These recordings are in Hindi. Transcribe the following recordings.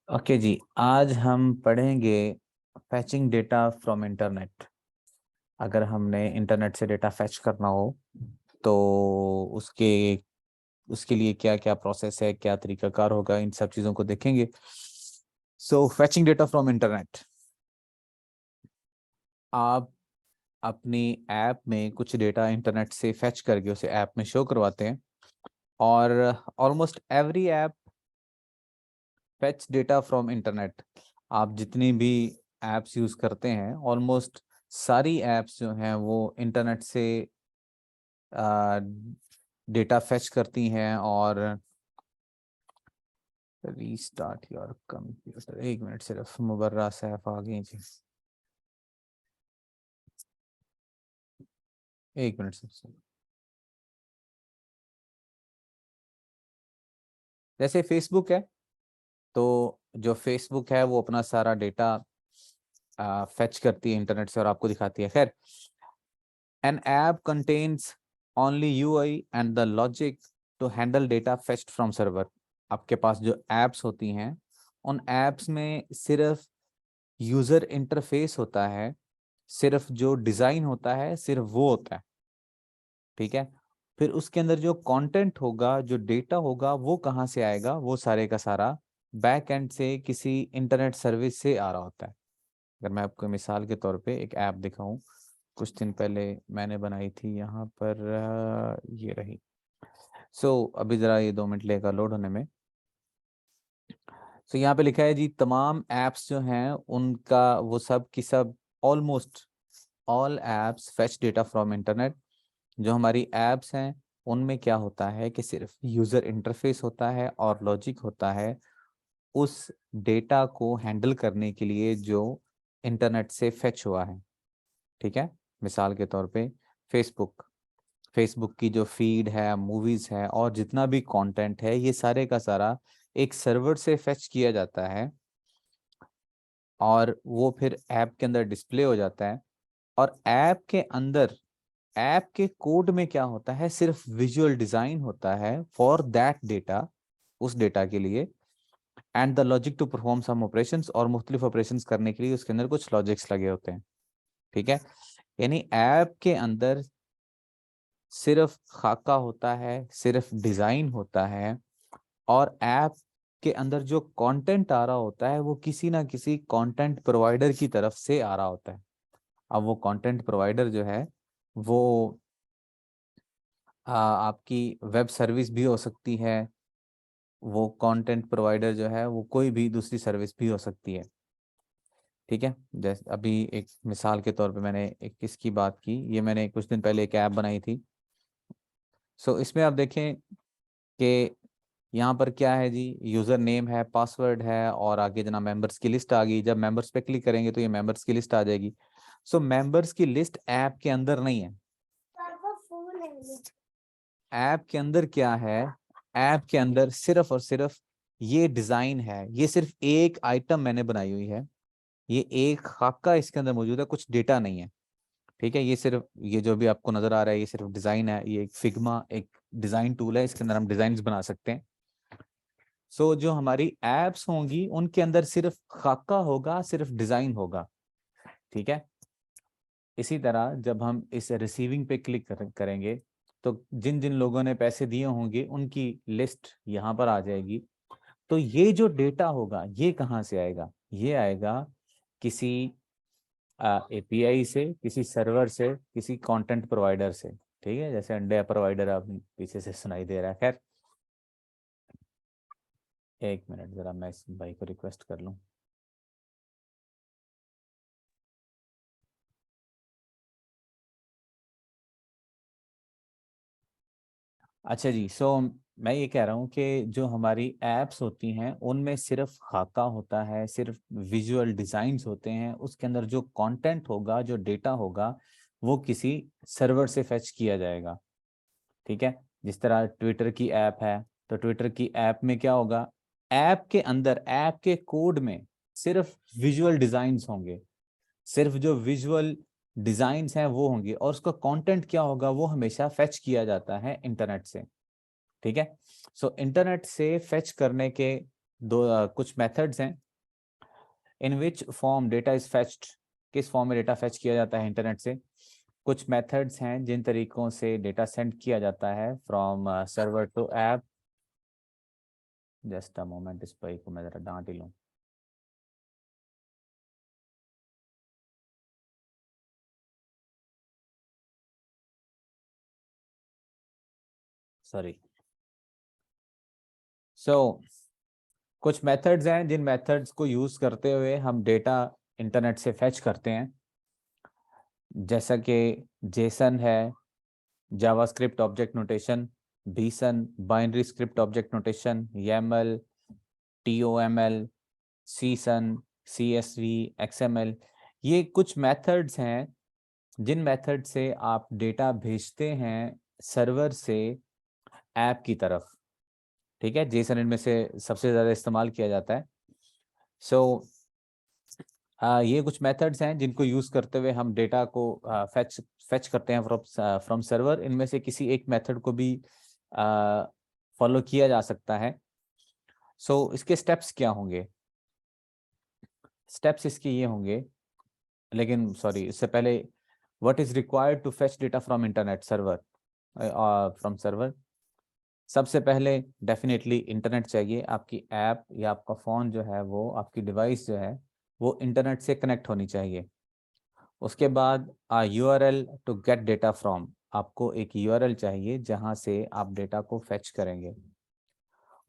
ओके जी, आज हम पढ़ेंगे फैचिंग डेटा फ्रॉम इंटरनेट। अगर हमने इंटरनेट से डेटा फैच करना हो तो उसके उसके लिए क्या क्या प्रोसेस है, क्या तरीकाकार होगा, इन सब चीज़ों को देखेंगे। सो फैचिंग डेटा फ्रॉम इंटरनेट, आप अपनी ऐप में कुछ डेटा इंटरनेट से फैच करके उसे ऐप में शो करवाते हैं और almost every app fetch data from internet. आप जितनी भी एप्स यूज करते हैं, ऑलमोस्ट सारी एप्स जो हैं वो इंटरनेट से डेटा फैच करती हैं। और रीस्टार्ट योर कंप्यूटर, एक मिनट, सिर्फ मुबर्रा सैफ आ गई जी, एक मिनट सिर्फ। जैसे फेसबुक है, तो जो फेसबुक है वो अपना सारा डेटा फैच करती है इंटरनेट से और आपको दिखाती है। खैर, an app contains only UI and the logic to handle data fetched from server। आपके पास जो एप्स होती हैं, उन एप्स में सिर्फ यूजर इंटरफेस होता है, सिर्फ जो डिजाइन होता है सिर्फ वो होता है। ठीक है, फिर उसके अंदर जो कंटेंट होगा, जो डेटा होगा, वो कहाँ से आएगा? वो सारे का सारा बैक एंड से किसी इंटरनेट सर्विस से आ रहा होता है। अगर मैं आपको मिसाल के तौर पे एक ऐप दिखाऊं, कुछ दिन पहले मैंने बनाई थी यहाँ पर, ये रही। अभी ज़रा ये 2 मिनट लेगा लोड होने में। यहाँ पे लिखा है जी, तमाम एप्स जो हैं उनका वो सब की सब, almost all apps fetch data from internet. जो हमारी एप्स हैं उनमें क्या होता है कि सिर्फ यूज़र इंटरफेस होता है और लॉजिक होता है उस डेटा को हैंडल करने के लिए जो इंटरनेट से फेच हुआ है। ठीक है, मिसाल के तौर पे फेसबुक, फेसबुक की जो फीड है, मूवीज है और जितना भी कंटेंट है, ये सारे का सारा एक सर्वर से फेच किया जाता है और वो फिर ऐप के अंदर डिस्प्ले हो जाता है। और ऐप के अंदर, ऐप के कोड में क्या होता है, सिर्फ विजुअल डिजाइन होता है फॉर दैट डेटा, उस डेटा के लिए। And the logic to perform some operations, और मुख्तलिफ ऑपरेशंस करने के लिए उसके अंदर कुछ लॉजिक्स लगे होते हैं। ठीक है, यानी ऐप के अंदर सिर्फ खाका होता है, सिर्फ डिजाइन होता है और ऐप के अंदर जो कंटेंट आ रहा होता है वो किसी ना किसी कंटेंट प्रोवाइडर की तरफ से आ रहा होता है। अब वो कंटेंट प्रोवाइडर जो है वो आपकी वेब सर्विस भी हो सकती है, वो कंटेंट प्रोवाइडर जो है वो कोई भी दूसरी सर्विस भी हो सकती है। ठीक है, जैसे अभी एक मिसाल के तौर पे मैंने एक किसकी बात की, ये मैंने कुछ दिन पहले एक ऐप बनाई थी। इसमें आप देखें कि यहाँ पर क्या है जी, यूज़र नेम है, पासवर्ड है और आगे जना मेंबर्स की लिस्ट आ गई। जब मेंबर्स पे क्लिक करेंगे तो ये मेंबर्स की लिस्ट आ जाएगी। मेंबर्स की लिस्ट ऐप के अंदर नहीं है। ऐप के अंदर क्या है? ऐप के अंदर सिर्फ और सिर्फ ये डिजाइन है, ये सिर्फ एक आइटम मैंने बनाई हुई है, ये एक खाका इसके अंदर मौजूद है, कुछ डेटा नहीं है। ठीक है, ये सिर्फ, ये जो भी आपको नजर आ रहा है ये सिर्फ डिजाइन है। ये एक फिग्मा एक डिजाइन टूल है, इसके अंदर हम डिजाइन बना सकते हैं। जो हमारी एप्स होंगी उनके अंदर सिर्फ खाका होगा, सिर्फ डिजाइन होगा। ठीक है, इसी तरह जब हम इस रिसीविंग पे क्लिक करेंगे तो जिन जिन लोगों ने पैसे दिए होंगे उनकी लिस्ट यहाँ पर आ जाएगी। तो ये जो डेटा होगा ये कहाँ से आएगा? ये आएगा किसी एपीआई से, किसी सर्वर से, किसी कंटेंट प्रोवाइडर से। ठीक है, जैसे अंडे प्रोवाइडर आप पीछे से सुनाई दे रहा है। खैर, एक मिनट जरा मैं इस भाई को रिक्वेस्ट कर लूँ। अच्छा जी, मैं ये कह रहा हूँ कि जो हमारी एप्स होती हैं उनमें सिर्फ खाका होता है, सिर्फ विजुअल डिजाइन्स होते हैं। उसके अंदर जो कंटेंट होगा, जो डेटा होगा, वो किसी सर्वर से फेच किया जाएगा। ठीक है, जिस तरह ट्विटर की ऐप है, तो ट्विटर की ऐप में क्या होगा? ऐप के अंदर, ऐप के कोड में सिर्फ विजुअल डिजाइन्स होंगे, सिर्फ जो विजुअल डिजाइन्स हैं वो होंगे और उसका कंटेंट क्या होगा? वो हमेशा फेच किया जाता है इंटरनेट से। ठीक है, इंटरनेट से फेच करने के कुछ मेथड्स हैं in which form data is fetched, किस फॉर्म में डेटा फेच किया जाता है इंटरनेट से। कुछ मेथड्स हैं जिन तरीकों से डेटा सेंड किया जाता है from server to app. Just a moment, इस पर को मैं जरा डांट ही लूँ। सॉरी। सो कुछ मेथड्स हैं जिन मेथड्स को यूज करते हुए हम डेटा इंटरनेट से फेच करते हैं, जैसा कि जेसन है, JavaScript object notation, BSON binary script object notation, YAML, TOML, CSON, CSV, XML। ये कुछ मेथड्स हैं जिन मेथड से आप डेटा भेजते हैं सर्वर से ऐप की तरफ। ठीक है, जेसन इनमें से सबसे ज़्यादा इस्तेमाल किया जाता है। सो ये कुछ मेथड्स हैं जिनको यूज़ करते हुए हम डेटा को फेच फेच करते हैं फ्रॉम सर्वर। इनमें से किसी एक मेथड को भी फॉलो किया जा सकता है। सो इसके स्टेप्स क्या होंगे? स्टेप्स इसके ये होंगे, लेकिन सॉरी, इससे पहले what is required to fetch data from internet server, from server. सबसे पहले डेफिनेटली इंटरनेट चाहिए। आपकी ऐप या आपका फ़ोन जो है, वो आपकी डिवाइस जो है, वो इंटरनेट से कनेक्ट होनी चाहिए। उसके बाद URL to get data from, आपको एक URL चाहिए जहां से आप डेटा को फेच करेंगे।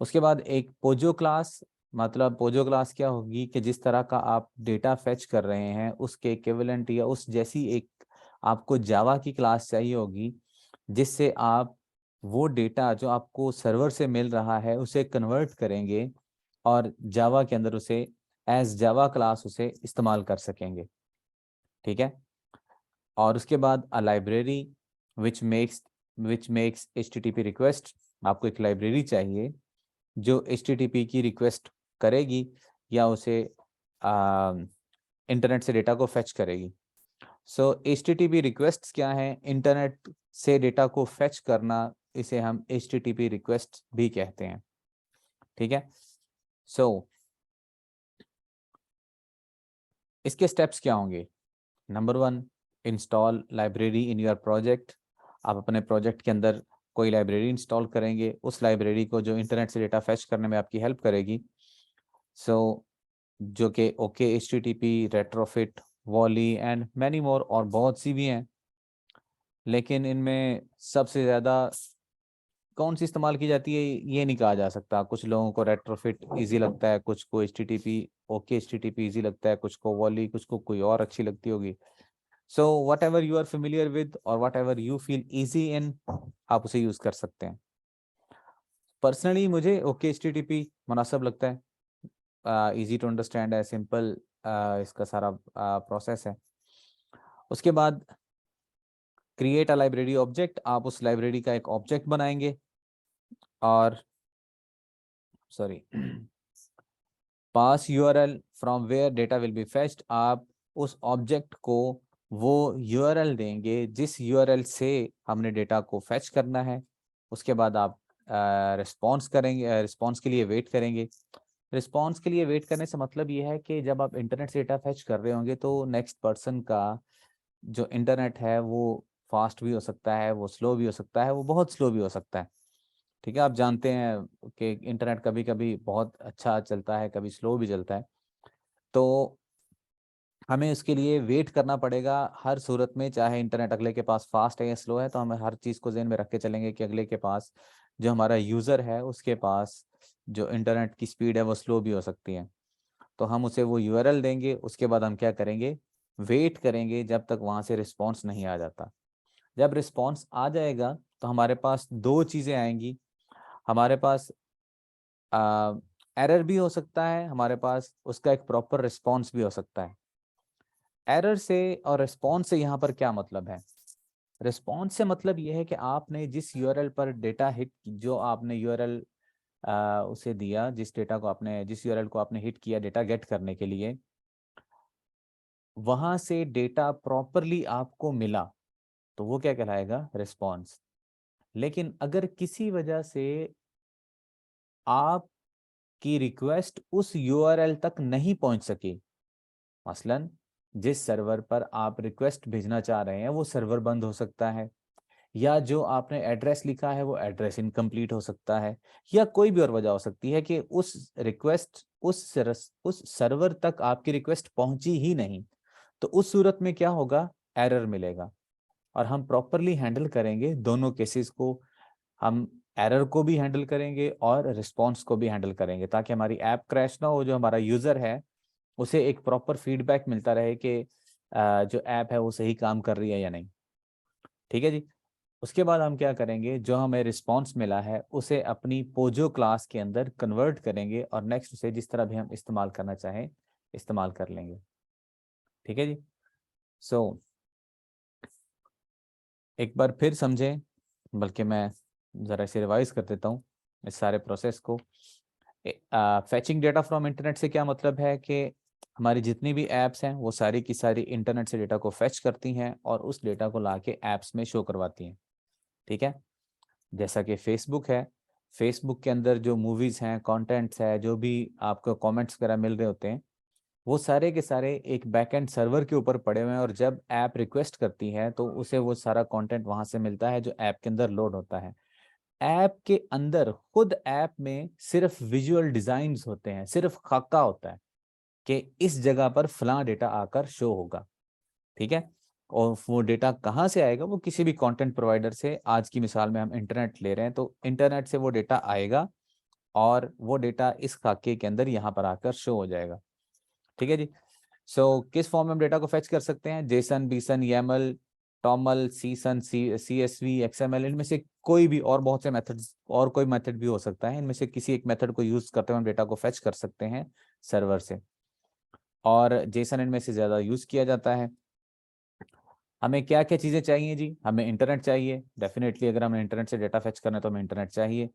उसके बाद एक पोजो क्लास, मतलब पोजो क्लास क्या होगी कि जिस तरह का आप डेटा फेच कर रहे हैं उसके इक्विवेलेंट या उस जैसी एक आपको जावा की क्लास चाहिए होगी, जिससे आप वो डेटा जो आपको सर्वर से मिल रहा है उसे कन्वर्ट करेंगे और जावा के अंदर उसे एज जावा क्लास उसे इस्तेमाल कर सकेंगे। ठीक है। और उसके बाद a library which makes HTTP request, आपको एक लाइब्रेरी चाहिए जो HTTP की रिक्वेस्ट करेगी या उसे इंटरनेट से डेटा को फेच करेगी। सो HTTP रिक्वेस्ट क्या है? इंटरनेट से डेटा को फेच करना, इसे हम HTTP रिक्वेस्ट भी कहते हैं। ठीक है। सो इसके स्टेप्स क्या होंगे? Number 1, install library in your project. आप अपने प्रोजेक्ट के अंदर कोई लाइब्रेरी इंस्टॉल करेंगे, उस लाइब्रेरी को जो इंटरनेट से डेटा फेच करने में आपकी हेल्प करेगी। सो जो कि okay HTTP, Retrofit, Volley and many more, और बहुत सी भी हैं, लेकिन इनमें सबसे ज़्यादा कौन सी इस्तेमाल की जाती है ये नहीं कहा जा सकता। कुछ लोगों को रेट्रोफिट इजी लगता है, कुछ को HTTP, ओके HTTP इजी लगता है, कुछ को वॉली, कुछ को कोई और अच्छी लगती होगी। So whatever you are familiar with और whatever you feel easy in, आप उसे यूज़ कर सकते हैं। पर्सनली मुझे ओके HTTP मुनासिब लगता है, इजी टू अंडरस्टैंड है, सिंपल इसका सारा प्रोसेस है। उसके बाद क्रिएट अ लाइब्रेरी ऑब्जेक्ट, आप उस लाइब्रेरी का एक ऑब्जेक्ट बनाएंगे और sorry pass URL from where data will be fetched, आप उस ऑब्जेक्ट को वो URL देंगे जिस URL से हमने डेटा को फेच करना है। उसके बाद आप रिस्पॉन्स करेंगे, रिस्पॉन्स के लिए वेट करेंगे। रिस्पॉन्स के लिए वेट करने से मतलब ये है कि जब आप इंटरनेट से डेटा फेच कर रहे होंगे तो नेक्स्ट पर्सन का जो इंटरनेट है वो फास्ट भी हो सकता है, वो स्लो भी हो सकता है, वो बहुत स्लो भी हो सकता है। ठीक है, आप जानते हैं कि इंटरनेट कभी कभी बहुत अच्छा चलता है, कभी स्लो भी चलता है। तो हमें उसके लिए वेट करना पड़ेगा हर सूरत में, चाहे इंटरनेट अगले के पास फास्ट है या स्लो है, तो हमें हर चीज़ को ज़हन में रख के चलेंगे कि अगले के पास, जो हमारा यूज़र है उसके पास जो इंटरनेट की स्पीड है वो स्लो भी हो सकती है। तो हम उसे वो URL देंगे, उसके बाद हम क्या करेंगे? वेट करेंगे जब तक वहाँ से रिस्पॉन्स नहीं आ जाता। जब रिस्पॉन्स आ जाएगा तो हमारे पास दो चीज़ें आएंगी। हमारे पास एरर भी हो सकता है, हमारे पास उसका एक प्रॉपर रिस्पॉन्स भी हो सकता है। एरर से और रिस्पॉन्स से यहाँ पर क्या मतलब है? रिस्पॉन्स से मतलब ये है कि आपने जिस URL पर डेटा हिट, जो आपने URL उसे दिया, जिस डेटा को आपने, जिस URL को आपने हिट किया डेटा गेट करने के लिए, वहां से डेटा प्रॉपरली आपको मिला तो वो क्या कहलाएगा? रिस्पॉन्स। लेकिन अगर किसी वजह से आप कि रिक्वेस्ट उस यूआरएल तक नहीं पहुंच सके। मसलन जिस सर्वर पर आप रिक्वेस्ट भेजना चाह रहे हैं वो सर्वर बंद हो सकता है, या जो आपने एड्रेस लिखा है वो एड्रेस इनकम्प्लीट हो सकता है, या कोई भी और वजह हो सकती है कि उस सर्वर तक आपकी रिक्वेस्ट पहुंची ही नहीं। तो उस सूरत में क्या होगा, एरर मिलेगा। और हम प्रॉपरली हैंडल करेंगे दोनों केसेस को। हम एरर को भी हैंडल करेंगे और रिस्पॉन्स को भी हैंडल करेंगे, ताकि हमारी ऐप क्रैश ना हो, जो हमारा यूजर है उसे एक प्रॉपर फीडबैक मिलता रहे कि जो ऐप है वो सही काम कर रही है या नहीं। ठीक है जी। उसके बाद हम क्या करेंगे, जो हमें रिस्पॉन्स मिला है उसे अपनी पोजो क्लास के अंदर कन्वर्ट करेंगे और नेक्स्ट उसे जिस तरह भी हम इस्तेमाल करना चाहें इस्तेमाल कर लेंगे। ठीक है जी। सो एक बार फिर समझें, बल्कि मैं ज़रा इसे रिवाइज कर देता हूँ इस सारे प्रोसेस को। फेचिंग डेटा फ्रॉम इंटरनेट से क्या मतलब है कि हमारी जितनी भी ऐप्स हैं वो सारी की सारी इंटरनेट से डेटा को फेच करती हैं और उस डेटा को लाके ऐप्स में शो करवाती हैं। ठीक है। जैसा कि फेसबुक है, फेसबुक के अंदर जो मूवीज़ हैं, कंटेंट्स है, जो भी आपको कमेंट्स वगैरह मिल रहे होते हैं, वो सारे के सारे एक बैकएंड सर्वर के ऊपर पड़े हुए हैं, और जब ऐप रिक्वेस्ट करती है तो उसे वो सारा कंटेंट वहां से मिलता है जो ऐप के अंदर लोड होता है। ऐप के अंदर खुद ऐप में सिर्फ विजुअल डिजाइन्स होते हैं, सिर्फ खाका होता है कि इस जगह पर फलां डेटा आकर शो होगा। ठीक है। और वो डेटा कहाँ से आएगा, वो किसी भी कंटेंट प्रोवाइडर से, आज की मिसाल में हम इंटरनेट ले रहे हैं तो इंटरनेट से वो डेटा आएगा और वो डेटा इस खाके के अंदर यहाँ पर आकर शो हो जाएगा। ठीक है जी। किस फॉर्म में हम डेटा को फेच कर सकते हैं, JSON, BSON, YAML, TOML, CSON, CSV, XML, इनमें से कोई भी, और बहुत से मेथड्स, और कोई मेथड भी हो सकता है, इनमें से किसी एक मेथड को यूज करते हुए हम डेटा को फेच कर सकते हैं सर्वर से। और जेसन इनमें से ज्यादा यूज किया जाता है। हमें क्या क्या चीज़ें चाहिए जी, हमें इंटरनेट चाहिए डेफिनेटली, अगर हमें इंटरनेट से डेटा फेच करना है तो हमें इंटरनेट चाहिए,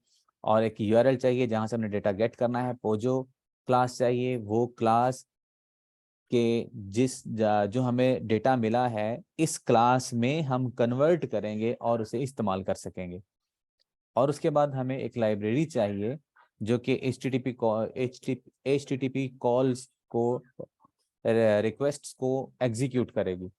और एक यूआरएल चाहिए जहां से हमने डेटा गेट करना है। पोजो क्लास चाहिए, वो क्लास के जो हमें डेटा मिला है इस क्लास में हम कन्वर्ट करेंगे और उसे इस्तेमाल कर सकेंगे। और उसके बाद हमें एक लाइब्रेरी चाहिए जो कि HTTP कॉल्स को, रिक्वेस्ट्स को एग्जीक्यूट करेगी।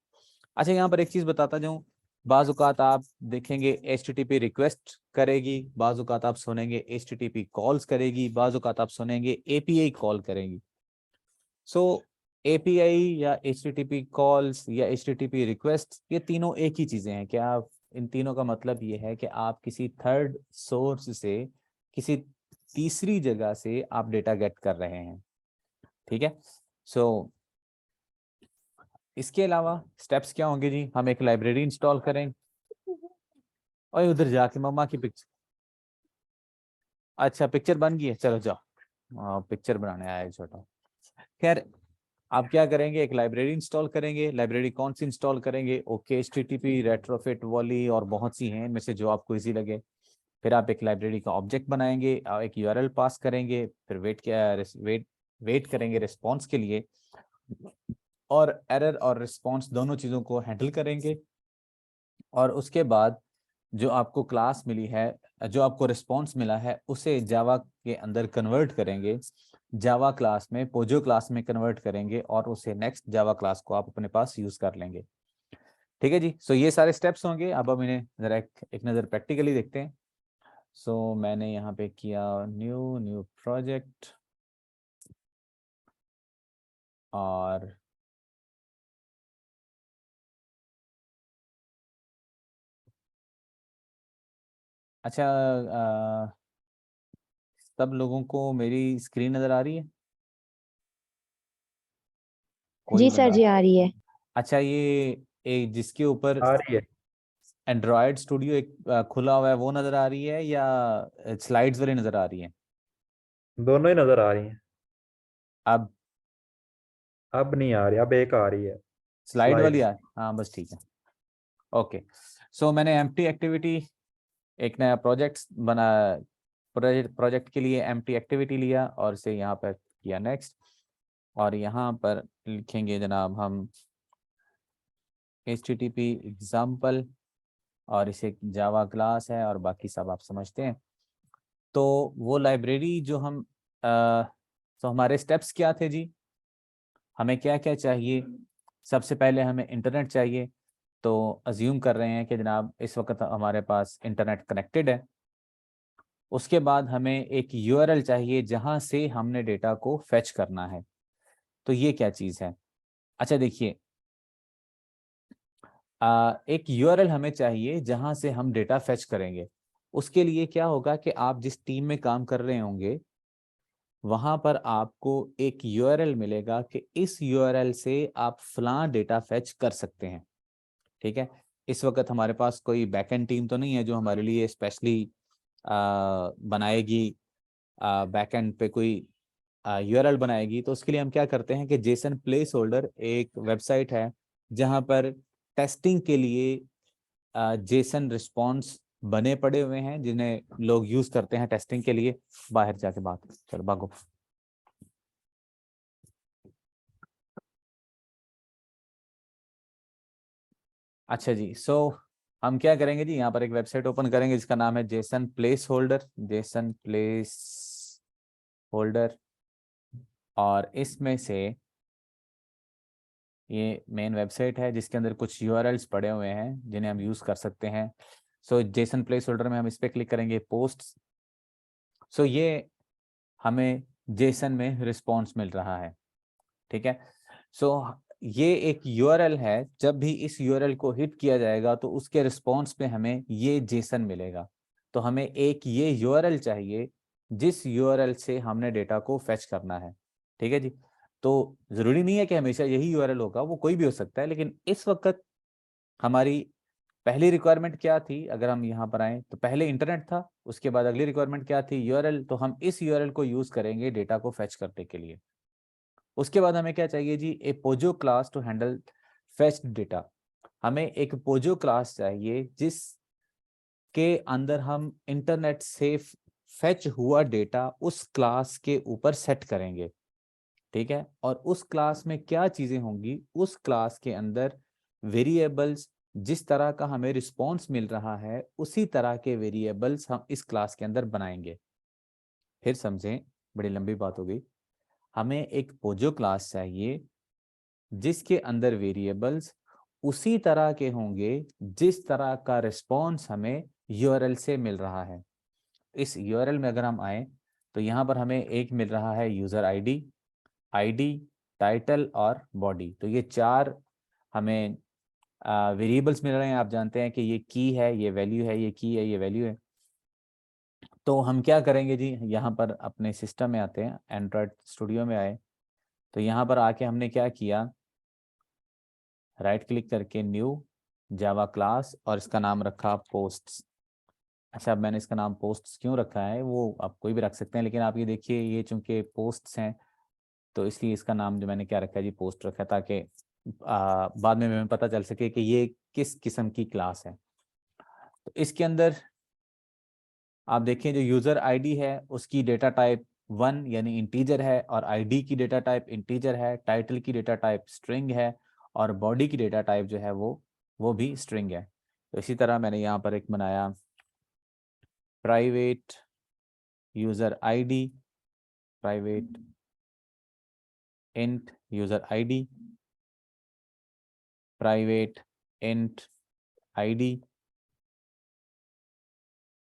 अच्छा, यहाँ पर एक चीज बताता जाऊँ, बाज़ औक़ात आप देखेंगे HTTP रिक्वेस्ट करेगी, बाज़ औक़ात आप सुनेंगे HTTP कॉल्स करेगी, बाज़ औक़ात आप सुनेंगे API कॉल करेगी। API या HTTP कॉल्स या HTTP रिक्वेस्ट, ये तीनों एक ही चीजें हैं। क्या इन तीनों का मतलब ये है कि आप किसी थर्ड सोर्स से, किसी तीसरी जगह से आप डेटा गेट कर रहे हैं। ठीक है। सो इसके अलावा स्टेप्स क्या होंगे जी, हम एक लाइब्रेरी इंस्टॉल करें, और उधर जाके मम्मा की पिक्चर, अच्छा पिक्चर बन गई है, चलो जाओ, पिक्चर बनाने आया है छोटा। खैर, आप क्या करेंगे, एक लाइब्रेरी इंस्टॉल करेंगे। लाइब्रेरी कौन सी इंस्टॉल करेंगे, ओके, HTTP, रेट्रोफिट, वॉली, और बहुत सी हैं, इनमें से जो आपको इजी लगे। फिर आप एक लाइब्रेरी का ऑब्जेक्ट बनाएंगे और एक यूआरएल पास करेंगे, फिर वेट करेंगे रिस्पॉन्स के लिए, और एरर और रिस्पॉन्स दोनों चीज़ों को हैंडल करेंगे। और उसके बाद जो आपको क्लास मिली है, जो आपको रिस्पॉन्स मिला है, उसे जावा के अंदर कन्वर्ट करेंगे, जावा क्लास में, पोजो क्लास में कन्वर्ट करेंगे, और उसे नेक्स्ट जावा क्लास को आप अपने पास यूज कर लेंगे। ठीक है जी। ये सारे स्टेप्स होंगे। अब हम इन्हें जरा एक नज़र प्रैक्टिकली देखते हैं। मैंने यहाँ पे किया न्यू न्यू प्रोजेक्ट, और अच्छा, सब लोगों को मेरी स्क्रीन नज़र आ रही है? कोई जी सर बंदा, जी आ रही है। अच्छा, ये एक जिसके ऊपर आ रही है। एंड्रॉयड स्टूडियो एक खुला हुआ है वो नज़र आ रही है, या स्लाइड्स वाली नज़र आ रही है? दोनों ही नजर आ रही हैं। अब अब नहीं आ रही, अब एक आ रही है। स्लाइड वाली स्लाइड्स। हाँ बस ठीक है। ओके। मैंने एम्प्टी एक्टिविटी, एक नया प्रोजेक्ट बना, प्रोजेक्ट के लिए एम्प्टी एक्टिविटी लिया और इसे यहाँ पर किया नेक्स्ट, और यहाँ पर लिखेंगे जनाब हम HTTP एग्जाम्पल, और इसे जावा क्लास है, और बाकी सब आप समझते हैं। तो वो लाइब्रेरी जो हम तो हमारे स्टेप्स क्या थे जी, हमें क्या क्या चाहिए। सबसे पहले हमें इंटरनेट चाहिए, तो अज्यूम कर रहे हैं कि जनाब इस वक्त हमारे पास इंटरनेट कनेक्टेड है। उसके बाद हमें एक यूआरएल चाहिए जहां से हमने डेटा को फेच करना है। तो ये क्या चीज़ है, अच्छा देखिए, एक यूआरएल हमें चाहिए जहां से हम डेटा फेच करेंगे। उसके लिए क्या होगा कि आप जिस टीम में काम कर रहे होंगे वहां पर आपको एक यूआरएल मिलेगा कि इस यूआरएल से आप फलां डेटा फेच कर सकते हैं। ठीक है, इस वक्त हमारे पास कोई बैकएंड टीम तो नहीं है जो हमारे लिए स्पेशली बनाएगी, बैकएंड पे कोई यूआरएल बनाएगी। तो उसके लिए हम क्या करते हैं कि जेसन प्लेस होल्डर एक वेबसाइट है जहां पर टेस्टिंग के लिए जेसन रिस्पॉन्स बने पड़े हुए हैं जिन्हें लोग यूज करते हैं टेस्टिंग के लिए। बाहर जाके बात, चलो भागो। अच्छा जी, सो हम क्या करेंगे जी, यहाँ पर एक वेबसाइट ओपन करेंगे जिसका नाम है Jason place holder, Jason place holder. और इसमें से ये मेन वेबसाइट है जिसके अंदर कुछ यूआरएल्स पड़े हुए हैं जिन्हें हम यूज़ कर सकते हैं। सो जेसन प्लेस होल्डर में हम इस पर क्लिक करेंगे, पोस्ट। सो ये हमें जेसन में रिस्पॉन्स मिल रहा है। ठीक है, सो ये एक यूआरएल है, जब भी इस यूआरएल को हिट किया जाएगा तो उसके रिस्पॉन्स पे हमें ये जेसन मिलेगा। तो हमें एक ये यूआरएल चाहिए जिस यूआरएल से हमने डेटा को फेच करना है। ठीक है जी, तो जरूरी नहीं है कि हमेशा यही यूआरएल होगा, वो कोई भी हो सकता है, लेकिन इस वक्त हमारी पहली रिक्वायरमेंट क्या थी, अगर हम यहाँ पर आए तो पहले इंटरनेट था, उसके बाद अगली रिक्वायरमेंट क्या थी, यूआरएल। तो हम इस यूआरएल को यूज करेंगे डेटा को फेच करने के लिए। उसके बाद हमें क्या चाहिए जी, a POJO class to handle fetched data. हमें एक पोजो क्लास चाहिए जिसके अंदर हम इंटरनेट से फेच हुआ डेटा उस क्लास के ऊपर सेट करेंगे। ठीक है, और उस क्लास में क्या चीजें होंगी, उस क्लास के अंदर वेरिएबल्स, जिस तरह का हमें रिस्पॉन्स मिल रहा है उसी तरह के वेरिएबल्स हम इस क्लास के अंदर बनाएंगे। फिर समझें, बड़ी लंबी बात हो गई। हमें एक पोजो क्लास चाहिए जिसके अंदर वेरिएबल्स उसी तरह के होंगे जिस तरह का रिस्पॉन्स हमें यूआरएल से मिल रहा है। इस यूआरएल में अगर हम आए तो यहाँ पर हमें एक मिल रहा है यूजर आईडी, आईडी, टाइटल और बॉडी। तो ये चार हमें वेरिएबल्स मिल रहे हैं। आप जानते हैं कि ये की है, ये वैल्यू है, ये की है, ये वैल्यू है। तो हम क्या करेंगे जी, यहाँ पर अपने सिस्टम में आते हैं, एंड्रॉयड स्टूडियो में आए, तो यहाँ पर आके हमने क्या किया, राइट क्लिक करके न्यू जावा क्लास और इसका नाम रखा पोस्ट्स। अच्छा, अब मैंने इसका नाम पोस्ट्स क्यों रखा है वो आप कोई भी रख सकते हैं, लेकिन आप ये देखिए ये चूंकि पोस्ट्स हैं तो इसलिए इसका नाम जो मैंने क्या रखा है जी, पोस्ट रखा है, ताकि बाद में हमें पता चल सके कि ये किस किस्म की क्लास है। तो इसके अंदर आप देखें जो यूजर आईडी है उसकी डेटा टाइप 1 यानी इंटीजर है, और आईडी की डेटा टाइप इंटीजर है, टाइटल की डेटा टाइप स्ट्रिंग है, और बॉडी की डेटा टाइप जो है वो भी स्ट्रिंग है। तो इसी तरह मैंने यहाँ पर एक बनाया, private user ID, private int user ID, private int ID,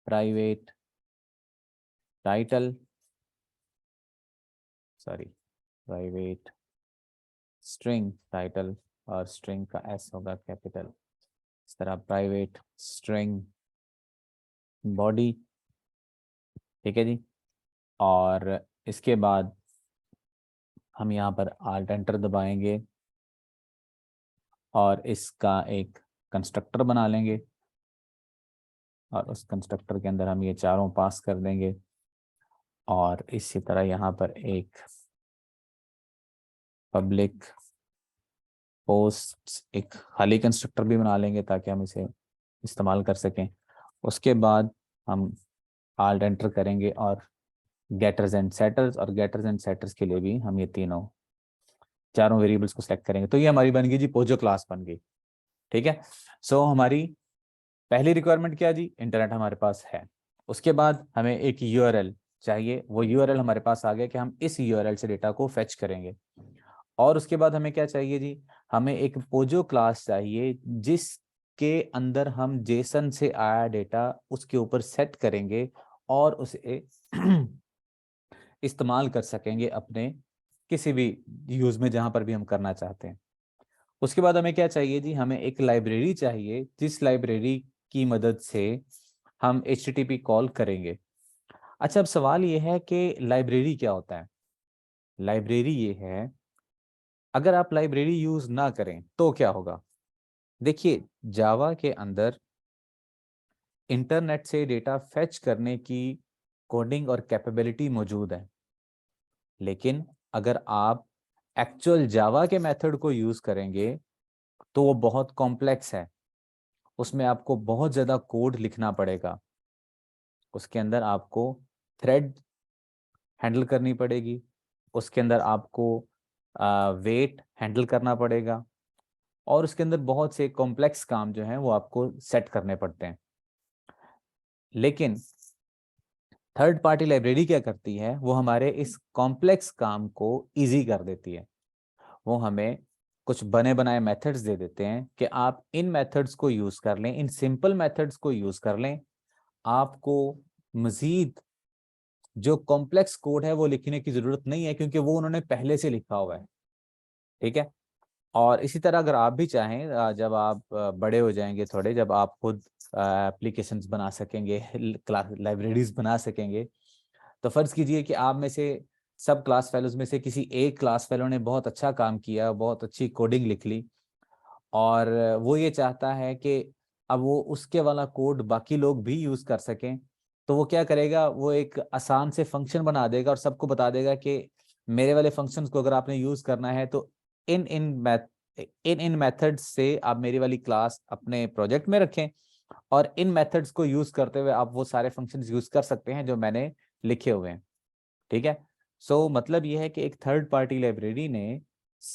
private title, sorry private string title, और स्ट्रिंग का एस होगा कैपिटल, इस तरह प्राइवेट स्ट्रिंग बॉडी। ठीक है जी, और इसके बाद हम यहाँ पर आल्ट एंटर दबाएंगे और इसका एक कंस्ट्रक्टर बना लेंगे, और उस कंस्ट्रक्टर के अंदर हम ये चारों पास कर देंगे, और इसी तरह यहाँ पर एक पब्लिक पोस्ट एक खाली कंस्ट्रक्टर भी बना लेंगे ताकि हम इसे इस्तेमाल कर सकें। उसके बाद हम आल्ट एंटर करेंगे और गेटर्स एंड सेटर्स, और गेटर्स एंड सेटर्स के लिए भी हम ये तीनों चारों वेरिएबल्स को सेलेक्ट करेंगे। तो ये हमारी बन गई जी, पोजो क्लास बन गई। ठीक है, सो हमारी पहली रिक्वायरमेंट क्या जी, इंटरनेट हमारे पास है। उसके बाद हमें एक यूआरएल चाहिए, वो यूआरएल हमारे पास आ गया कि हम इस यूआरएल से डेटा को फेच करेंगे। और उसके बाद हमें क्या चाहिए जी, हमें एक पोजो क्लास चाहिए जिसके अंदर हम जेसन से आया डेटा उसके ऊपर सेट करेंगे और उसे इस्तेमाल कर सकेंगे अपने किसी भी यूज में जहां पर भी हम करना चाहते हैं। उसके बाद हमें क्या चाहिए जी, हमें एक लाइब्रेरी चाहिए जिस लाइब्रेरी की मदद से हम HTTP कॉल करेंगे। अच्छा, अब सवाल ये है कि लाइब्रेरी क्या होता है। लाइब्रेरी ये है, अगर आप लाइब्रेरी यूज ना करें तो क्या होगा। देखिए, जावा के अंदर इंटरनेट से डेटा फेच करने की कोडिंग और कैपेबिलिटी मौजूद है, लेकिन अगर आप एक्चुअल जावा के मेथड को यूज करेंगे तो वो बहुत कॉम्प्लेक्स है। उसमें आपको बहुत ज़्यादा कोड लिखना पड़ेगा, उसके अंदर आपको थ्रेड हैंडल करनी पड़ेगी, उसके अंदर आपको वेट हैंडल करना पड़ेगा, और उसके अंदर बहुत से कॉम्प्लेक्स काम जो हैं वो आपको सेट करने पड़ते हैं। लेकिन थर्ड पार्टी लाइब्रेरी क्या करती है, वो हमारे इस कॉम्प्लेक्स काम को इजी कर देती है। वो हमें कुछ बने बनाए मेथड्स दे देते हैं कि आप इन मेथड्स को यूज कर लें, इन सिंपल मेथड्स को यूज कर लें, आपको मजीद जो कॉम्प्लेक्स कोड है वो लिखने की जरूरत नहीं है, क्योंकि वो उन्होंने पहले से लिखा हुआ है। ठीक है। और इसी तरह अगर आप भी चाहें, जब आप बड़े हो जाएंगे थोड़े, जब आप खुद एप्लीकेशंस बना सकेंगे, लाइब्रेरीज बना सकेंगे, तो फर्ज कीजिए कि आप में से सब क्लास फेलोज में से किसी एक क्लास फेलो ने बहुत अच्छा काम किया, बहुत अच्छी कोडिंग लिख ली, और वो ये चाहता है कि अब वो उसके वाला कोड बाकी लोग भी यूज कर सकें। तो वो क्या करेगा, वो एक आसान से फंक्शन बना देगा और सबको बता देगा कि मेरे वाले फंक्शंस को अगर आपने यूज करना है तो इन in math in in methods से आप मेरी वाली क्लास अपने प्रोजेक्ट में रखें, और इन मेथड्स को यूज करते हुए आप वो सारे फंक्शंस यूज कर सकते हैं जो मैंने लिखे हुए हैं। ठीक है। सो मतलब ये है कि एक थर्ड पार्टी लाइब्रेरी ने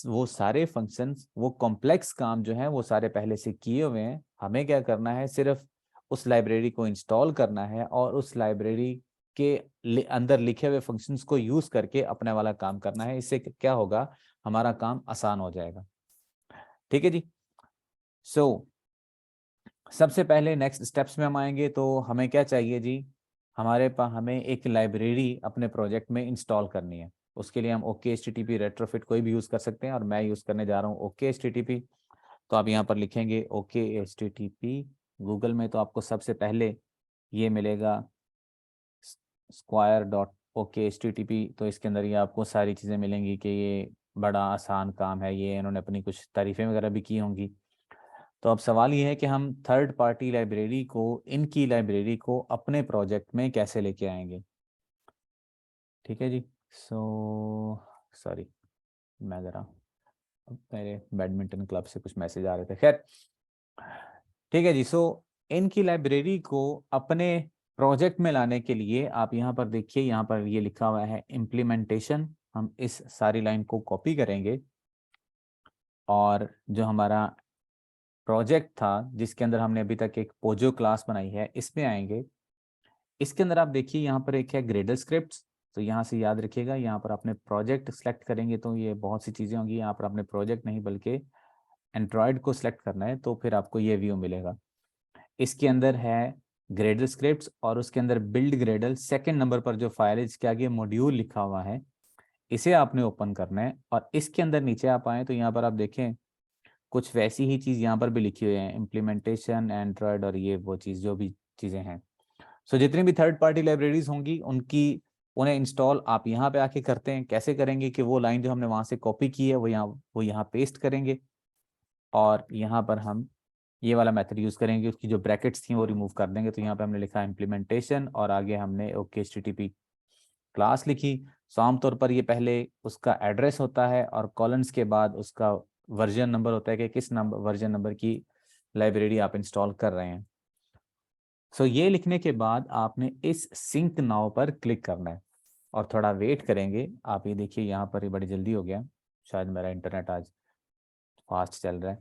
वो सारे फंक्शंस, वो कॉम्प्लेक्स काम जो है वो सारे पहले से किए हुए हैं। हमें क्या करना है, सिर्फ उस लाइब्रेरी को इंस्टॉल करना है और उस लाइब्रेरी के अंदर लिखे हुए फंक्शंस को यूज करके अपने वाला काम करना है। इससे क्या होगा, हमारा काम आसान हो जाएगा। ठीक है जी। सो सबसे पहले नेक्स्ट स्टेप्स में हम आएंगे, तो हमें क्या चाहिए जी, हमारे पास हमें एक लाइब्रेरी अपने प्रोजेक्ट में इंस्टॉल करनी है। उसके लिए हम OKHTTP रेट्रोफिट कोई भी यूज़ कर सकते हैं, और मैं यूज़ करने जा रहा हूँ OKHTTP। तो आप यहाँ पर लिखेंगे OKHTTP गूगल में, तो आपको सबसे पहले ये मिलेगा square.OKHTTP। तो इसके अंदर ये आपको सारी चीज़ें मिलेंगी कि ये बड़ा आसान काम है, ये इन्होंने अपनी कुछ तारीफ़ें वगैरह भी की होंगी। तो अब सवाल ये है कि हम थर्ड पार्टी लाइब्रेरी को, इनकी लाइब्रेरी को अपने प्रोजेक्ट में कैसे लेके आएंगे। ठीक है जी। सॉरी, मैं ज़रा, मेरे बैडमिंटन क्लब से कुछ मैसेज आ रहे थे, खैर। ठीक है जी। इनकी लाइब्रेरी को अपने प्रोजेक्ट में लाने के लिए आप यहाँ पर देखिए, यहाँ पर ये लिखा हुआ है इम्प्लीमेंटेशन। हम इस सारी लाइन को कॉपी करेंगे और जो हमारा प्रोजेक्ट था जिसके अंदर हमने अभी तक एक पोजो क्लास बनाई है, इसमें आएंगे। इसके अंदर आप देखिए यहाँ पर एक है ग्रेडल स्क्रिप्ट्स। तो यहाँ से याद रखिएगा, यहाँ पर अपने प्रोजेक्ट सेलेक्ट करेंगे तो ये बहुत सी चीज़ें होंगी। यहाँ पर अपने प्रोजेक्ट नहीं बल्कि एंड्रॉयड को सिलेक्ट करना है, तो फिर आपको ये व्यू मिलेगा। इसके अंदर है ग्रेडल स्क्रिप्ट्स, और उसके अंदर बिल्ड ग्रेडल सेकंड नंबर पर जो फाइल है जिसके आगे मॉड्यूल लिखा हुआ है, इसे आपने ओपन करना है। और इसके अंदर नीचे आप आए तो यहाँ पर आप देखें कुछ वैसी ही चीज़ यहाँ पर भी लिखी हुई है, इम्प्लीमेंटेशन एंड्रॉयड, और ये वो चीज़ जो भी चीज़ें हैं। जितनी भी थर्ड पार्टी लाइब्रेरीज होंगी उन्हें इंस्टॉल आप यहाँ पे आके करते हैं। कैसे करेंगे कि वो लाइन जो हमने वहाँ से कॉपी की है वो यहाँ पेस्ट करेंगे, और यहाँ पर हम ये वाला मेथड यूज़ करेंगे, उसकी जो ब्रैकेट्स थी वो रिमूव कर देंगे। तो यहाँ पे हमने लिखा इम्प्लीमेंटेशन और आगे हमने OKHTTP क्लास लिखी। आमतौर पर ये पहले उसका एड्रेस होता है और कॉलम्स के बाद उसका वर्जन नंबर होता है कि किस नंबर वर्जन नंबर की लाइब्रेरी आप इंस्टॉल कर रहे हैं। ये लिखने के बाद आपने इस सिंक नाउ पर क्लिक करना है और थोड़ा वेट करेंगे। आप ये देखिए यहाँ पर ही बड़ी जल्दी हो गया, शायद मेरा इंटरनेट आज फास्ट चल रहा है।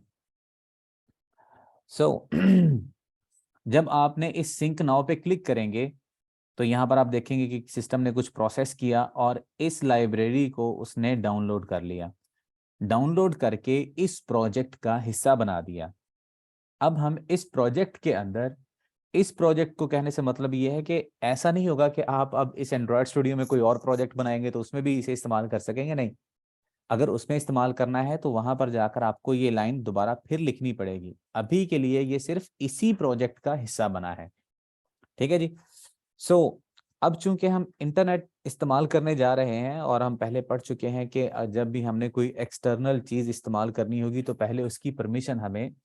जब आपने इस सिंक नाउ पे क्लिक करेंगे तो यहाँ पर आप देखेंगे कि सिस्टम ने कुछ प्रोसेस किया और इस लाइब्रेरी को उसने डाउनलोड कर लिया, डाउनलोड करके इस प्रोजेक्ट का हिस्सा बना दिया। अब हम इस प्रोजेक्ट के अंदर, इस प्रोजेक्ट को कहने से मतलब ये है कि ऐसा नहीं होगा कि आप अब इस एंड्रॉयड स्टूडियो में कोई और प्रोजेक्ट बनाएंगे तो उसमें भी इसे इस्तेमाल कर सकेंगे, नहीं। अगर उसमें इस्तेमाल करना है तो वहां पर जाकर आपको ये लाइन दोबारा फिर लिखनी पड़ेगी। अभी के लिए ये सिर्फ इसी प्रोजेक्ट का हिस्सा बना है, ठीक है जी। सो अब चूंकि हम इंटरनेट इस्तेमाल करने जा रहे हैं और हम पहले पढ़ चुके हैं कि जब भी हमने कोई एक्सटर्नल चीज इस्तेमाल करनी होगी तो पहले उसकी परमिशन हमें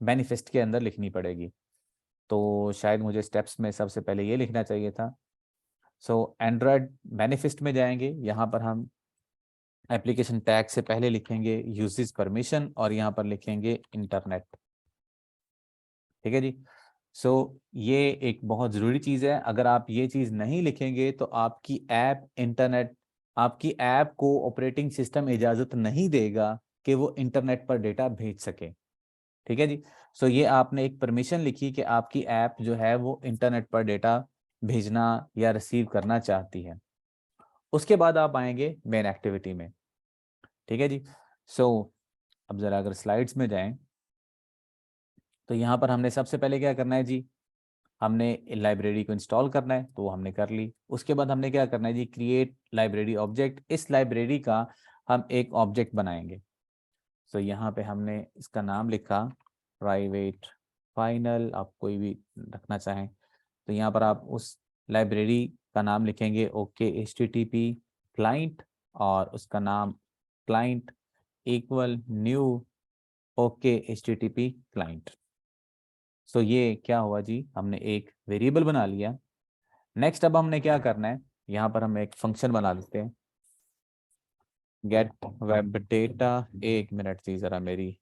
मैनिफेस्ट के अंदर लिखनी पड़ेगी। तो शायद मुझे स्टेप्स में सबसे पहले ये लिखना चाहिए था। सो एंड्रॉयड मैनिफेस्ट में जाएंगे, यहाँ पर हम एप्लीकेशन टैग से पहले लिखेंगे यूजेस परमिशन और यहाँ पर लिखेंगे इंटरनेट, ठीक है जी। सो ये एक बहुत ज़रूरी चीज़ है। अगर आप ये चीज़ नहीं लिखेंगे तो आपकी ऐप इंटरनेट, आपकी ऐप को ऑपरेटिंग सिस्टम इजाज़त नहीं देगा कि वो इंटरनेट पर डेटा भेज सके, ठीक है जी। सो ये आपने एक परमिशन लिखी कि आपकी ऐप जो है वो इंटरनेट पर डेटा भेजना या रिसीव करना चाहती है। उसके बाद आप आएंगे मेन एक्टिविटी में, ठीक है जी। सो अब ज़रा अगर स्लाइड्स में जाएं तो यहाँ पर हमने सबसे पहले क्या करना है जी, हमने लाइब्रेरी को इंस्टॉल करना है, तो वो हमने कर ली। उसके बाद हमने क्या करना है जी, क्रिएट लाइब्रेरी ऑब्जेक्ट। इस लाइब्रेरी का हम एक ऑब्जेक्ट बनाएंगे। सो यहाँ पे हमने इसका नाम लिखा प्राइवेट फाइनल, आप कोई भी रखना चाहें तो यहाँ पर आप उस लाइब्रेरी का नाम लिखेंगे ओके HTTP क्लाइंट, और उसका नाम client equal new okay HTTP client. सो ये क्या हुआ जी, हमने एक वेरिएबल बना लिया। नेक्स्ट अब हमने क्या करना है, यहाँ पर हम एक फंक्शन बना लेते हैं गेट वेब डेटा। एक मिनट जी, जरा मेरी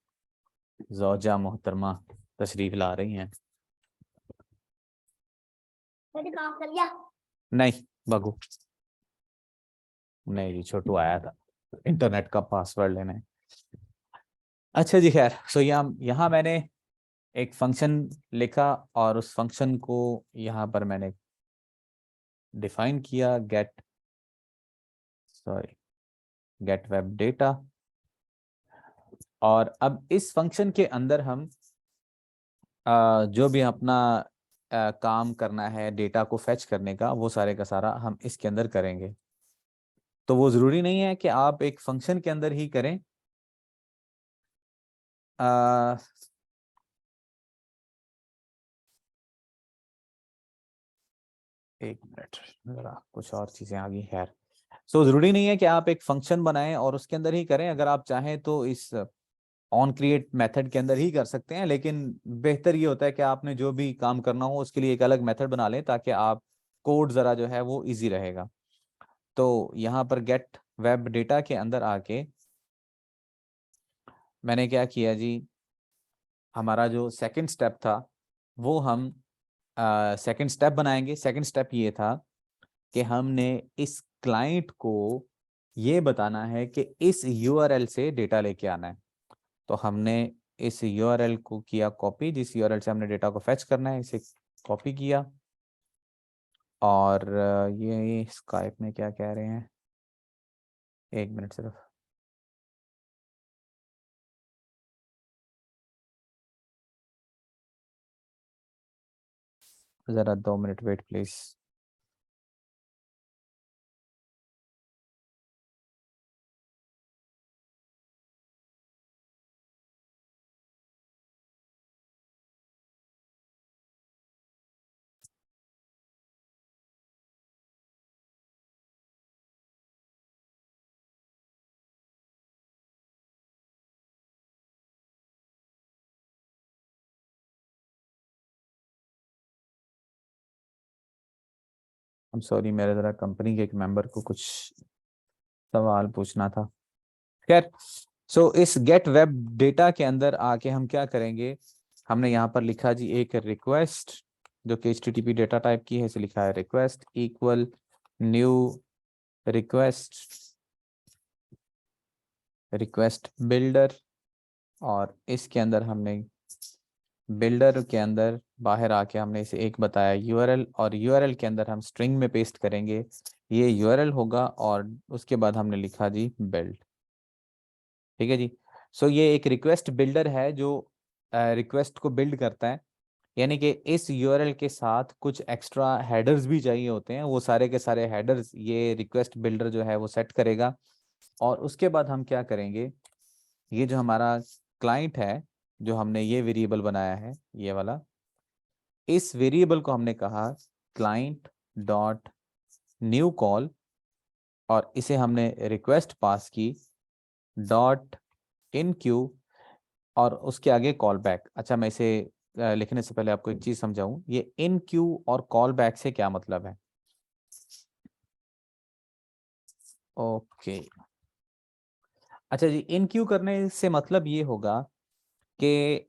ज़ौजा मोहतरमा तशरीफ ला रही हैं। काम कर लिया? नहीं बगू, नहीं जी, छोटू आया था इंटरनेट का पासवर्ड लेने। अच्छा जी खैर, सो यहाँ मैंने एक फंक्शन लिखा और उस फंक्शन को यहाँ पर मैंने डिफाइन किया गेट वेब डेटा। और अब इस फंक्शन के अंदर हम जो भी अपना काम करना है डेटा को फेच करने का, वो सारे का सारा हम इसके अंदर करेंगे। तो वो ज़रूरी नहीं है कि आप एक फंक्शन के अंदर ही करें। एक मिनट, जरा कुछ और चीज़ें आ गई। खैर, सो ज़रूरी नहीं है कि आप एक फंक्शन बनाएं और उसके अंदर ही करें। अगर आप चाहें तो इस ऑन क्रिएट मेथड के अंदर ही कर सकते हैं, लेकिन बेहतर ये होता है कि आपने जो भी काम करना हो उसके लिए एक अलग मेथड बना लें ताकि आप कोड ज़रा जो है वो इजी रहेगा। तो यहाँ पर गेट वेब डेटा के अंदर आके मैंने क्या किया जी, हमारा जो सेकंड स्टेप था वो हम सेकंड स्टेप बनाएंगे। सेकंड स्टेप ये था कि हमने इस क्लाइंट को ये बताना है कि इस URL से डेटा लेके आना है। तो हमने इस URL को किया कॉपी, जिस URL से हमने डेटा को फेच करना है इसे कॉपी किया। और ये स्काइप में क्या कह रहे हैं, एक मिनट सिर्फ, ज़रा 2 minute wait please. I'm sorry, मेरे ज़रा कंपनी के एक मेंबर को कुछ सवाल पूछना था। खैर, सो इस गेट वेब डेटा के अंदर आके हम क्या करेंगे, हमने यहाँ पर लिखा जी एक रिक्वेस्ट जो कि HTTP डेटा टाइप की है, इसे लिखा है request equal new request builder. और इसके अंदर हमने बिल्डर के अंदर बाहर आके हमने इसे एक बताया यूआरएल, और यूआरएल के अंदर हम स्ट्रिंग में पेस्ट करेंगे, ये यूआरएल होगा, और उसके बाद हमने लिखा जी बिल्ड। ठीक है जी। सो ये एक रिक्वेस्ट बिल्डर है जो रिक्वेस्ट को बिल्ड करता है, यानी कि इस यूआरएल के साथ कुछ एक्स्ट्रा हेडर्स भी चाहिए होते हैं, वो सारे के सारे हेडर्स ये रिक्वेस्ट बिल्डर जो है वो सेट करेगा। और उसके बाद हम क्या करेंगे, ये जो हमारा क्लाइंट है, जो हमने ये वेरिएबल बनाया है ये वाला, इस वेरिएबल को हमने कहा क्लाइंट डॉट न्यू कॉल, और इसे हमने रिक्वेस्ट पास की डॉट इन क्यू, और उसके आगे कॉल बैक। अच्छा, मैं इसे लिखने से पहले आपको एक चीज समझाऊं, ये इन क्यू और कॉल बैक से क्या मतलब है। ओके, अच्छा जी, इन क्यू करने से मतलब ये होगा कि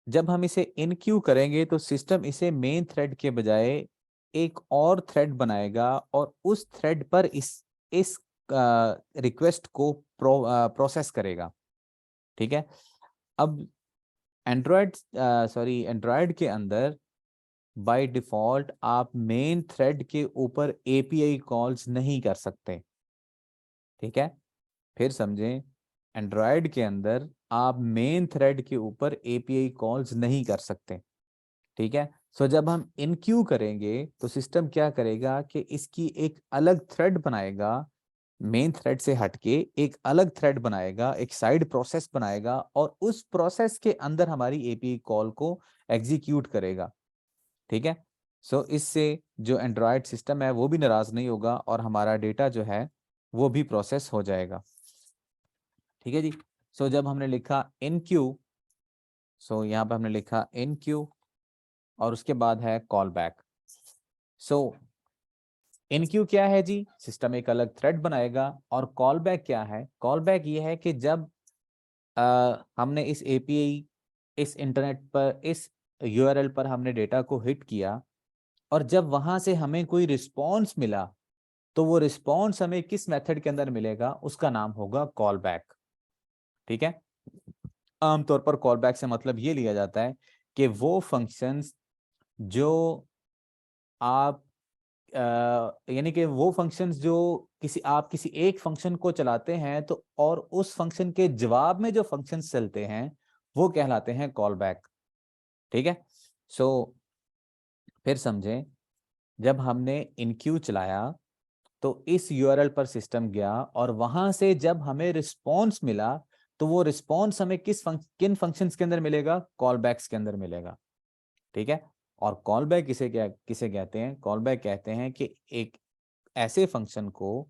जब हम इसे इन क्यू करेंगे तो सिस्टम इसे मेन थ्रेड के बजाय एक और थ्रेड बनाएगा, और उस थ्रेड पर इस रिक्वेस्ट को प्रोसेस करेगा। ठीक है। अब एंड्रॉयड के अंदर बाय डिफॉल्ट आप मेन थ्रेड के ऊपर एपीआई कॉल्स नहीं कर सकते। ठीक है, फिर समझें, एंड्रॉयड के अंदर आप मेन थ्रेड के ऊपर एपीआई कॉल्स नहीं कर सकते। ठीक है। सो जब हम इनक्यू करेंगे तो सिस्टम क्या करेगा कि इसकी एक अलग थ्रेड बनाएगा, मेन थ्रेड से हटके एक अलग थ्रेड बनाएगा, एक साइड प्रोसेस बनाएगा, और उस प्रोसेस के अंदर हमारी एपीआई कॉल को एग्जीक्यूट करेगा। ठीक है। सो इससे जो एंड्रॉयड सिस्टम है वो भी नाराज नहीं होगा, और हमारा डेटा जो है वो भी प्रोसेस हो जाएगा। ठीक है जी। सो जब हमने लिखा इन क्यू, सो यहाँ पे हमने लिखा इन क्यू, और उसके बाद है कॉल बैक। सो इन क्यू क्या है जी, सिस्टम एक अलग थ्रेड बनाएगा, और कॉल बैक क्या है, कॉल बैक ये है कि जब हमने इस एपीआई, इस इंटरनेट पर, इस यूआरएल पर हमने डेटा को हिट किया, और जब वहां से हमें कोई रिस्पॉन्स मिला, तो वो रिस्पॉन्स हमें किस मेथड के अंदर मिलेगा, उसका नाम होगा कॉल बैक। ठीक है। आमतौर पर कॉल बैक से मतलब ये लिया जाता है कि वो फंक्शंस जो आप यानी कि वो फंक्शंस जो आप किसी एक फंक्शन को चलाते हैं, तो और उस फंक्शन के जवाब में जो फंक्शंस चलते हैं वो कहलाते हैं कॉल बैक। ठीक है। सो फिर समझें, जब हमने इनक्यू चलाया तो इस यूआरएल पर सिस्टम गया, और वहां से जब हमें रिस्पॉन्स मिला, तो वो रिस्पॉन्स हमें किन फंक्शंस के अंदर मिलेगा, कॉल बैक्स के अंदर मिलेगा। ठीक है। और कॉल बैक किसे कहते हैं, कॉल बैक कहते हैं कि एक ऐसे फंक्शन को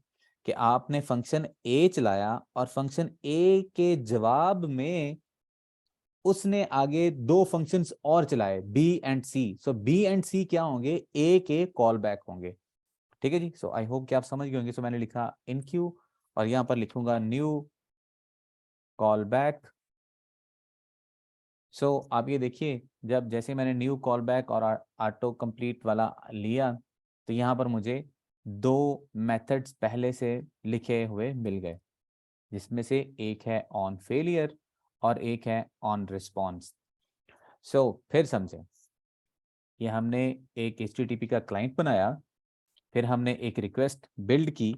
कि आपने फंक्शन ए चलाया, और फंक्शन ए के जवाब में उसने आगे दो फंक्शंस और चलाए B and C. So B and C क्या होंगे, ए के कॉल बैक होंगे। ठीक है जी। सो आई होप कि आप समझ गए होंगे। सो मैंने लिखा इन क्यू, और यहां पर लिखूंगा न्यू कॉल बैक। सो आप ये देखिए, जब जैसे मैंने न्यू कॉल बैक और ऑटो कंप्लीट वाला लिया, तो यहाँ पर मुझे दो मेथड्स पहले से लिखे हुए मिल गए, जिसमें से एक है ऑन फेलियर और एक है ऑन रिस्पॉन्स। सो फिर समझें, ये हमने एक HTTP का क्लाइंट बनाया, फिर हमने एक रिक्वेस्ट बिल्ड की,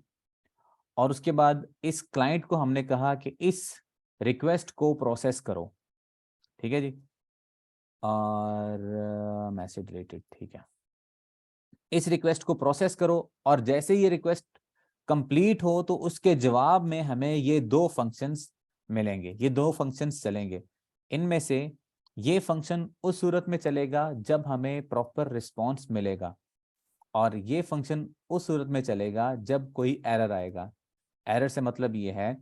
और उसके बाद इस क्लाइंट को हमने कहा कि इस रिक्वेस्ट को प्रोसेस करो। ठीक है जी। और मैसेज रिलेटेड, ठीक है, इस रिक्वेस्ट को प्रोसेस करो, और जैसे ये रिक्वेस्ट कंप्लीट हो तो उसके जवाब में हमें ये दो फंक्शंस मिलेंगे, ये दो फंक्शंस चलेंगे। इनमें से ये फंक्शन उस सूरत में चलेगा जब हमें प्रॉपर रिस्पॉन्स मिलेगा, और ये फंक्शन उस सूरत में चलेगा जब कोई एरर आएगा। एरर से मतलब ये है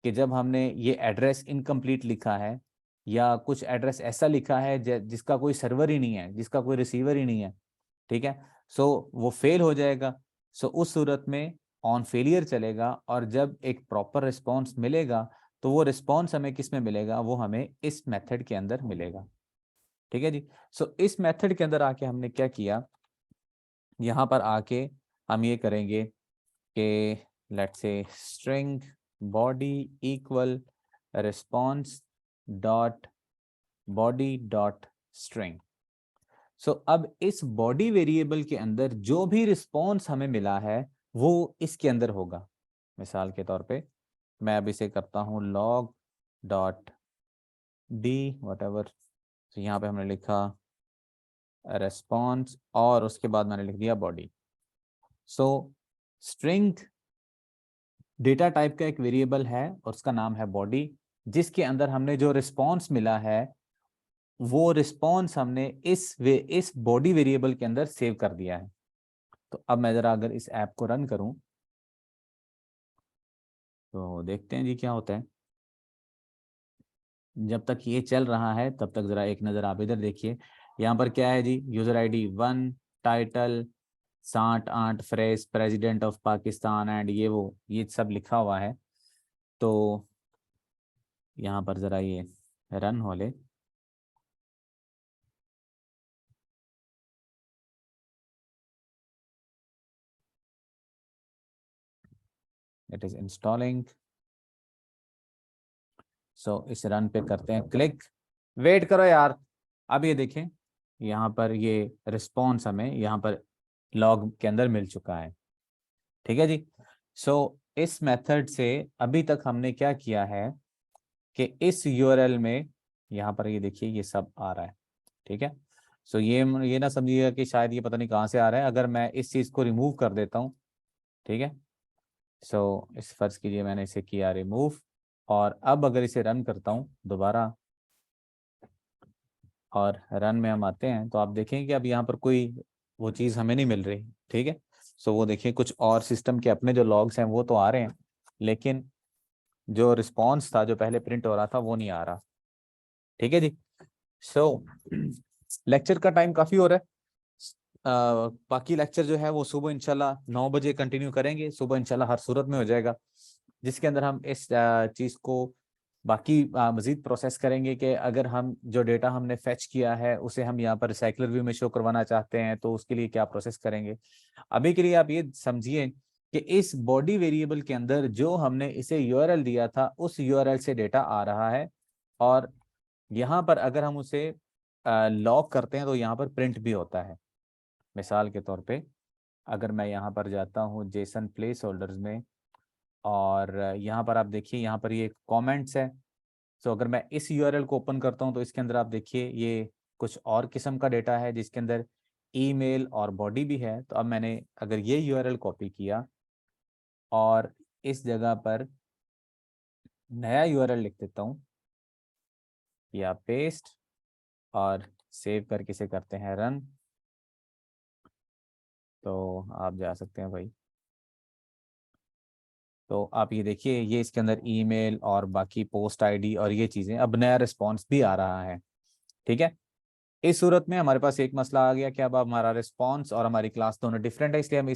कि जब हमने ये एड्रेस इनकम्प्लीट लिखा है, या कुछ एड्रेस ऐसा लिखा है जिसका कोई सर्वर ही नहीं है, जिसका कोई रिसीवर ही नहीं है। ठीक है। सो वो फेल हो जाएगा। सो उस सूरत में ऑन फेलियर चलेगा, और जब एक प्रॉपर रिस्पॉन्स मिलेगा, तो वो रिस्पॉन्स हमें किस में मिलेगा, वो हमें इस मेथड के अंदर मिलेगा। ठीक है जी। सो इस मेथड के अंदर आके हमने क्या किया, यहाँ पर आके हम ये करेंगे कि let's say string body equal response dot body dot string. So अब इस बॉडी वेरिएबल के अंदर जो भी रिस्पॉन्स हमें मिला है वो इसके अंदर होगा। मिसाल के तौर पे मैं अब इसे करता हूँ log dot D what ever, तो यहाँ पे हमने लिखा रेस्पॉन्स और उसके बाद मैंने लिख दिया बॉडी। सो स्ट्रिंग डेटा टाइप का एक वेरिएबल है और उसका नाम है बॉडी, जिसके अंदर हमने जो रिस्पॉन्स मिला है वो रिस्पॉन्स हमने इस बॉडी वेरिएबल के अंदर सेव कर दिया है। तो अब मैं जरा अगर इस ऐप को रन करूं तो देखते हैं जी क्या होता है। जब तक ये चल रहा है तब तक जरा एक नज़र आप इधर देखिए। यहाँ पर क्या है जी, user ID 1, title 68 fresh president of Pakistan and ये सब लिखा हुआ है। तो यहाँ पर जरा ये रन हो ले। It is installing. सो इस रन पे करते हैं क्लिक। वेट करो यार। अब ये देखें यहाँ पर ये रिस्पॉन्स हमें यहाँ पर लॉग के अंदर मिल चुका है। ठीक है जी। सो इस मेथड से अभी तक हमने क्या किया है कि इस यूआरएल में यहाँ पर ये देखिए ये सब आ रहा है। ठीक है। सो ये ना समझिएगा कि शायद ये पता नहीं कहाँ से आ रहा है। अगर मैं इस चीज़ को रिमूव कर देता हूँ, ठीक है। सो इस फर्ज कीजिए मैंने इसे किया रिमूव, और अब अगर इसे रन करता हूँ दोबारा और रन में हम आते हैं तो आप देखें कि अब यहाँ पर कोई वो चीज़ हमें नहीं मिल रही। ठीक है। सो वो देखिए कुछ और सिस्टम के अपने जो लॉग्स हैं वो तो आ रहे हैं, लेकिन जो रिस्पॉन्स था जो पहले प्रिंट हो रहा था वो नहीं आ रहा। ठीक है जी। सो लेक्चर का टाइम काफ़ी हो रहा है। बाकी लेक्चर जो है वो सुबह इंशाल्लाह 9 बजे कंटिन्यू करेंगे। सुबह इंशाल्लाह हर सूरत में हो जाएगा, जिसके अंदर हम इस चीज़ को बाकी मज़ीद प्रोसेस करेंगे कि अगर हम जो डेटा हमने फेच किया है उसे हम यहाँ पर रिसाइकलर व्यू में शो करवाना चाहते हैं तो उसके लिए क्या प्रोसेस करेंगे। अभी के लिए आप ये समझिए कि इस बॉडी वेरिएबल के अंदर जो हमने इसे यूआरएल दिया था उस यूआरएल से डेटा आ रहा है, और यहाँ पर अगर हम उसे लॉक करते हैं तो यहाँ पर प्रिंट भी होता है। मिसाल के तौर पे अगर मैं यहाँ पर जाता हूँ जेसन प्लेस होल्डर्स में, और यहाँ पर आप देखिए यहाँ पर ये कमेंट्स है। सो अगर मैं इस यूआरएल को ओपन करता हूँ तो इसके अंदर आप देखिए ये कुछ और किस्म का डेटा है जिसके अंदर ईमेल और बॉडी भी है। तो अब मैंने अगर ये यूआरएल कॉपी किया और इस जगह पर नया यूआरएल लिख देता हूँ या पेस्ट और सेव करके इसे करते हैं रन, तो आप जा सकते हैं भाई। तो आप ये देखिए ये इसके अंदर ईमेल और बाकी पोस्ट आईडी और ये चीज़ें, अब नया रिस्पॉन्स भी आ रहा है। ठीक है। इस सूरत में हमारे पास एक मसला आ गया कि अब हमारा रिस्पॉन्स और हमारी क्लास दोनों डिफरेंट है, इसलिए हम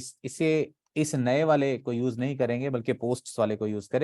इस नए वाले को यूज़ नहीं करेंगे बल्कि पोस्ट्स वाले को यूज़ करेंगे।